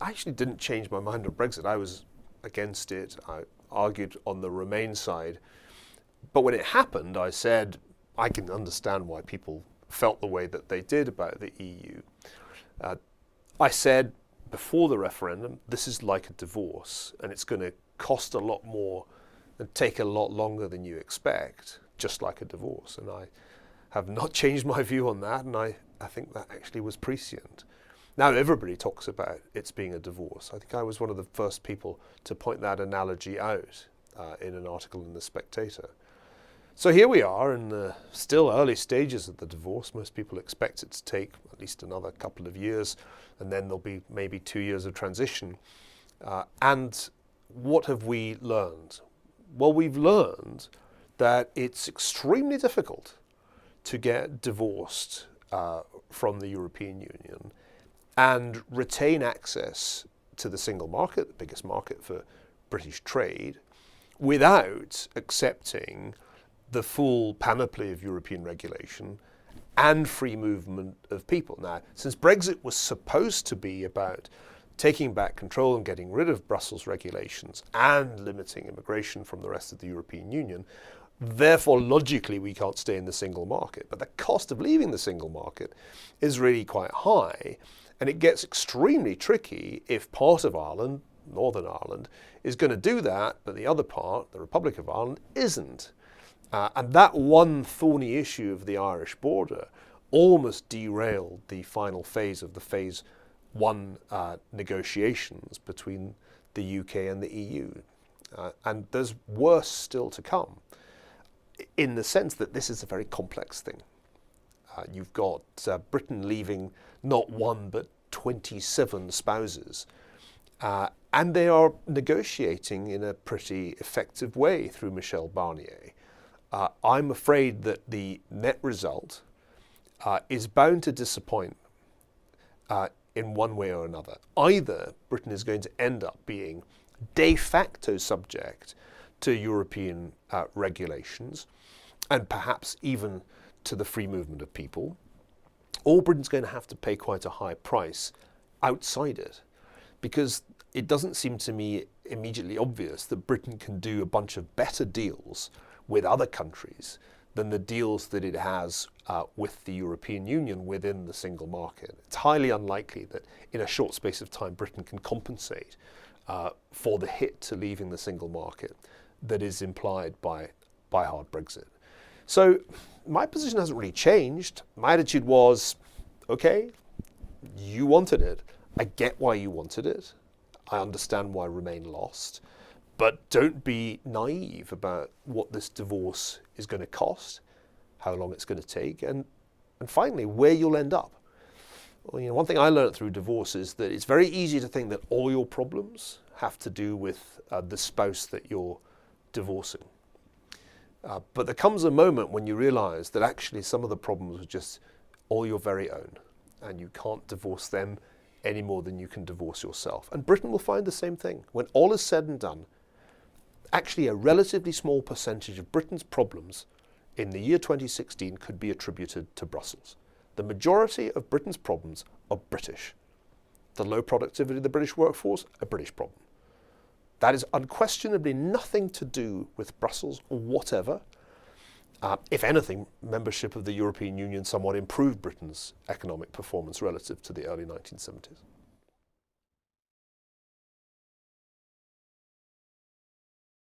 I actually didn't change my mind on Brexit. I was against it. I argued on the Remain side. But when it happened, I said, I can understand why people felt the way that they did about the EU. I said before the referendum, this is like a divorce, and it's going to cost a lot more and take a lot longer than you expect, just like a divorce. And I have not changed my view on that, and I think that actually was prescient. Now everybody talks about it's being a divorce. I think I was one of the first people to point that analogy out in an article in The Spectator. So here we are in the still early stages of the divorce. Most people expect it to take at least another couple of years, and then there'll be maybe 2 years of transition. And what have we learned? Well, we've learned that it's extremely difficult to get divorced from the European Union and retain access to the single market, the biggest market for British trade, without accepting the full panoply of European regulation and free movement of people. Now, since Brexit was supposed to be about taking back control and getting rid of Brussels regulations and limiting immigration from the rest of the European Union, therefore logically we can't stay in the single market. But the cost of leaving the single market is really quite high, and it gets extremely tricky if part of Ireland, Northern Ireland, is going to do that, but the other part, the Republic of Ireland, isn't. And that one thorny issue of the Irish border almost derailed the final phase of the phase one negotiations between the UK and the EU. And there's worse still to come, in the sense that this is a very complex thing. You've got Britain leaving not one but 27 spouses. And they are negotiating in a pretty effective way through Michel Barnier. I'm afraid that the net result is bound to disappoint in one way or another. Either Britain is going to end up being de facto subject to European regulations and perhaps even to the free movement of people, or Britain's going to have to pay quite a high price outside it, because it doesn't seem to me immediately obvious that Britain can do a bunch of better deals with other countries than the deals that it has with the European Union within the single market. It's highly unlikely that in a short space of time Britain can compensate for the hit to leaving the single market that is implied by hard Brexit. So my position hasn't really changed. My attitude was, okay, you wanted it. I get why you wanted it. I understand why Remain lost. But don't be naive about what this divorce is going to cost, how long it's going to take, and finally, where you'll end up. Well, one thing I learned through divorce is that it's very easy to think that all your problems have to do with the spouse that you're divorcing. But there comes a moment when you realize that actually some of the problems are just all your very own, and you can't divorce them any more than you can divorce yourself. And Britain will find the same thing. When all is said and done, actually a relatively small percentage of Britain's problems in the year 2016 could be attributed to Brussels. The majority of Britain's problems are British. The low productivity of the British workforce, a British problem. That is unquestionably nothing to do with Brussels or whatever. If anything, membership of the European Union somewhat improved Britain's economic performance relative to the early 1970s.